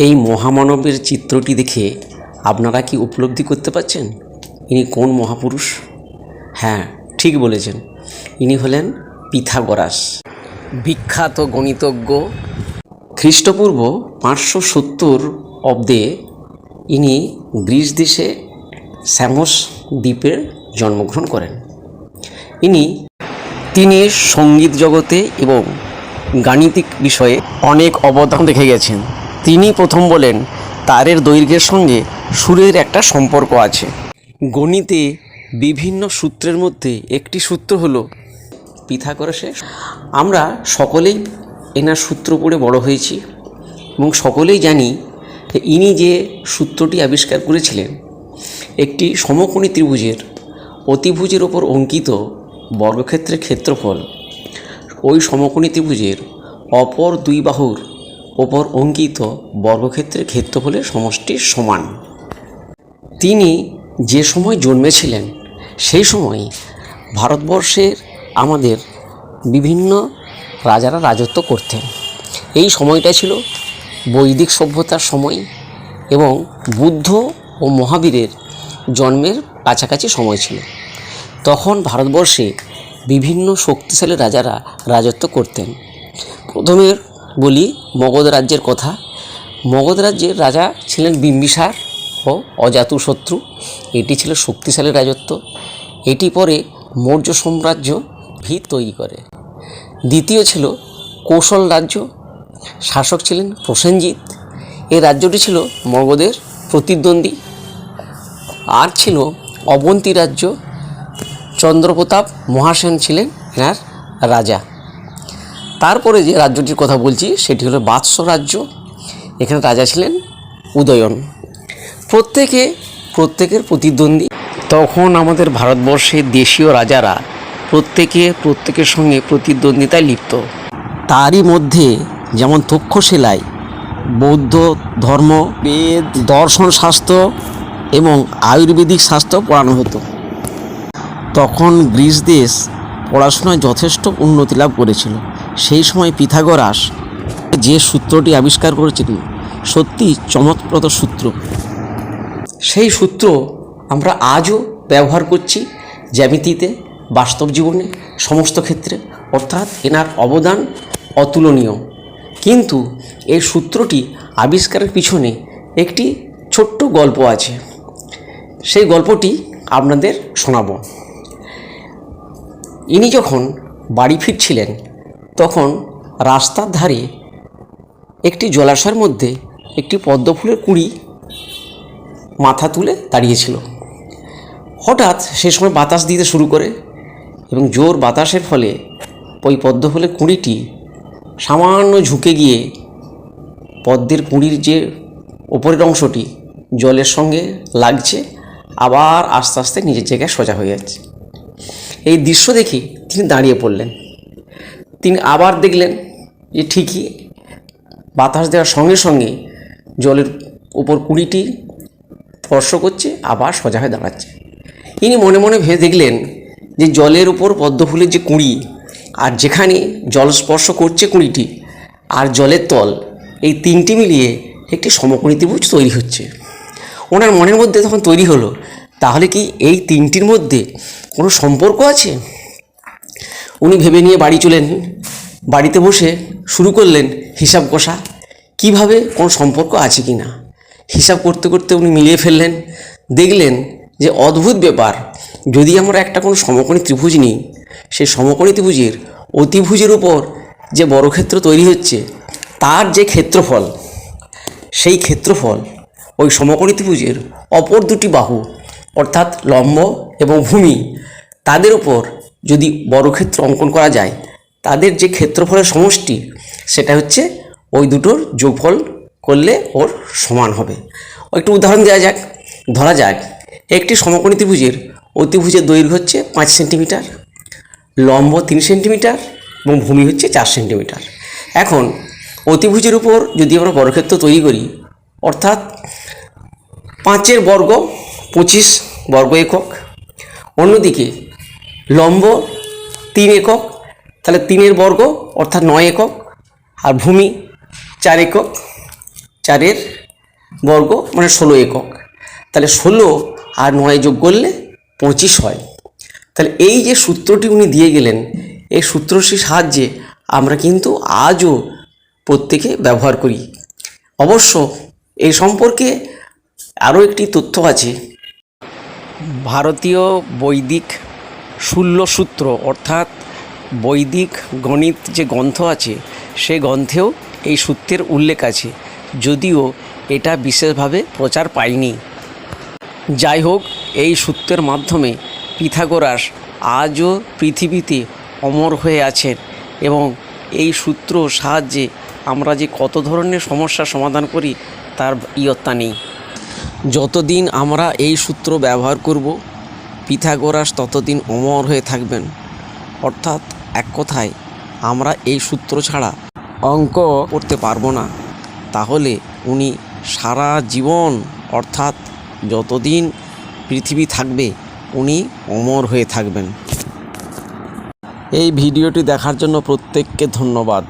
এই মহামানবের চিত্রটি দেখে আপনারা কি উপলব্ধি করতে পারছেন ইনি কোন মহাপুরুষ? হ্যাঁ, ঠিক বলেছেন, ইনি হলেন পিথাগোরাস, বিখ্যাত গণিতজ্ঞ। খ্রিস্টপূর্ব 570 অব্দে ইনি গ্রিস দেশে স্যামোস দ্বীপে জন্মগ্রহণ করেন। তিনি সঙ্গীত জগতে এবং গাণিতিক বিষয়ে অনেক অবদান রেখে গেছেন। তিনি প্রথম বলেন তারের দৈর্ঘ্যের সঙ্গে সুরের একটা সম্পর্ক আছে। গণিতে বিভিন্ন সূত্রের মধ্যে একটি সূত্র হলো পিথাগোরাসের। আমরা সকলেই এনার সূত্র পড়ে বড় হয়েছি এবং সকলেই জানি যে ইনি যে সূত্রটি আবিষ্কার করেছিলেন, একটি সমকোণী ত্রিভুজের অতিভুজের ওপর অঙ্কিত বর্গক্ষেত্রের ক্ষেত্রফল ওই সমকোণী ত্রিভুজের অপর দুই বাহুর ওপর অঙ্কিত বর্গক্ষেত্রের ক্ষেত্রফলের সমষ্টির সমান। তিনি যে সময় জন্মেছিলেন সেই সময় ভারতবর্ষের আমাদের বিভিন্ন রাজারা রাজত্ব করতেন। এই সময়টা ছিল বৈদিক সভ্যতার সময় এবং বুদ্ধ ও মহাবীরের জন্মের কাছাকাছি সময় ছিল। তখন ভারতবর্ষে বিভিন্ন শক্তিশালী রাজারা রাজত্ব করতেন। প্রথমে বলি মগধ রাজ্যের কথা। মগধ রাজ্যের রাজা ছিলেন বিম্বিসার ও অজাতশত্রু। এটি ছিল শক্তিশালী রাজত্ব। এটি পরে মৌর্য সাম্রাজ্য ভিত তৈরি করে। দ্বিতীয় ছিল কৌশল রাজ্য, শাসক ছিলেন প্রসেনজিৎ। এই রাজ্যটি ছিল মগধের প্রতিদ্বন্দ্বী। আর ছিল অবন্তী রাজ্য, চন্দ্রপ্রতাপ মহাসেন ছিলেন এনার রাজা। তারপরে যে রাজ্যটির কথা বলছি সেটি হলো বাৎস রাজ্য। এখানে রাজা ছিলেন উদয়ন। প্রত্যেকের প্রতিদ্বন্দ্বী। তখন আমাদের ভারতবর্ষের দেশীয় রাজারা প্রত্যেকের সঙ্গে প্রতিদ্বন্দ্বিতায় লিপ্ত। তারই মধ্যে যেমন তক্ষশিলায় বৌদ্ধ ধর্ম, বেদ, দর্শন শাস্ত্র এবং আয়ুর্বেদিক শাস্ত্র পড়ানো হতো। তখন গ্রিস দেশ পড়াশোনায় যথেষ্ট উন্নতি লাভ করেছিল। সেই সময় পিথাগোরাস যে সূত্রটি আবিষ্কার করেছিলেন সত্যি চমৎপ্রদ সূত্র। সেই সূত্র আমরা আজও ব্যবহার করছি জ্যামিতিতে, বাস্তব জীবনে, সমস্ত ক্ষেত্রে। অর্থাৎ এনার অবদান অতুলনীয়। কিন্তু এই সূত্রটি আবিষ্কারের পিছনে একটি ছোট্ট গল্প আছে। সেই গল্পটি আপনাদের শোনাব। ইনি যখন বাড়ি ফিরছিলেন তখন রাস্তার ধারে একটি জলাশয়ের মধ্যে একটি পদ্মফুলের কুঁড়ি মাথা তুলে দাঁড়িয়েছিল। হঠাৎ সে সময় বাতাস দিতে শুরু করে এবং জোর বাতাসের ফলে ওই পদ্মফুলের কুঁড়িটি সামান্য ঝুঁকে গিয়ে পদ্মের কুঁড়ির যে ওপরের অংশটি জলের সঙ্গে লাগছে, আবার আস্তে আস্তে নিজের জায়গায় সোজা হয়ে যাচ্ছে। এই দৃশ্য দেখে তিনি দাঁড়িয়ে পড়লেন। তিনি আবার দেখলেন যে ঠিকই বাতাস দেওয়ার সঙ্গে সঙ্গে জলের উপর কুঁড়িটি স্পর্শ করছে, আবার সোজা হয়ে দাঁড়াচ্ছে। ইনি মনে মনে ভেবে দেখলেন যে জলের উপর পদ্মফুলের যে কুঁড়ি আর যেখানে জল স্পর্শ করছে কুঁড়িটি আর জলের তল, এই তিনটি মিলিয়ে একটি সমকোণী ত্রিভুজ তৈরি হচ্ছে। ওনার মনের মধ্যে তখন তৈরি হলো, তাহলে কি এই তিনটির মধ্যে কোনো সম্পর্ক আছে? উনি ভেবে নিয়ে বাড়ি চলেন। বাড়িতে বসে শুরু করলেন হিসাব কষা, কিভাবে কোনো সম্পর্ক আছে কি না। হিসাব করতে করতে উনি মিলিয়ে ফেললেন। দেখলেন যে অদ্ভুত ব্যাপার, যদি আমরা একটা কোনো সমকোণী ত্রিভুজ নিই, সেই সমকোণী ত্রিভুজের অতিভুজের উপর যে বর্গক্ষেত্র তৈরি হচ্ছে তার যে ক্ষেত্রফল, সেই ক্ষেত্রফল ওই সমকোণী ত্রিভুজের অপর দুটি বাহু অর্থাৎ লম্ব এবং ভূমি, তাদের উপর যদি বর্গক্ষেত্র অঙ্কন করা যায়, তাদের যে ক্ষেত্রফলের সমষ্টি সেটা হচ্ছে ওই দুটোর যোগফল করলে ওর সমান হবে। একটু উদাহরণ দেওয়া যাক। ধরা যাক একটি সমকোণী ত্রিভুজের অতিভুজের দৈর্ঘ্য হচ্ছে 5 সেন্টিমিটার, লম্ব 3 সেন্টিমিটার এবং ভূমি হচ্ছে 4 সেন্টিমিটার। এখন অতিভুজের উপর যদি আমরা বর্গক্ষেত্র তৈরি করি, অর্থাৎ 5 বর্গ 25 বর্গ একক, অন্যদিকে লম্ব 3 একক, তাহলে 3 বর্গ অর্থাৎ 9 একক, আর ভূমি 4 একক। 4 বর্গ মানে 16 একক। তাহলে 16 আর 9 যোগ করলে 25 হয়। তাহলে এই যে সূত্রটি উনি দিয়ে গেলেন, এই সূত্রটির সাহায্যে আমরা কিন্তু আজও প্রত্যেকে ব্যবহার করি। অবশ্য এই সম্পর্কে আরও একটি তথ্য আছে। ভারতীয় বৈদিক শূল্যসূত্র অর্থাৎ বৈদিক গণিত যে গ্রন্থ আছে, সে গ্রন্থেও এই সূত্রের উল্লেখ আছে, যদিও এটা বিশেষভাবে প্রচার পায়নি। যাই হোক, এই সূত্রের মাধ্যমে পিথাগোরাস আজও পৃথিবীতে অমর হয়ে আছেন এবং এই সূত্র সাহায্যে আমরা যে কত ধরনের সমস্যার সমাধান করি তার ইয়ত্তা নেই। যতদিন আমরা এই সূত্র ব্যবহার করব, পিথাগোরাস ততদিন অমর হয়ে থাকবেন। অর্থাৎ এক কথায় আমরা এই সূত্র ছাড়া অঙ্ক করতে পারবো না। তাহলে উনি সারা জীবন অর্থাৎ যতদিন পৃথিবী থাকবে উনি অমর হয়ে থাকবেন। এই ভিডিওটি দেখার জন্য প্রত্যেককে ধন্যবাদ।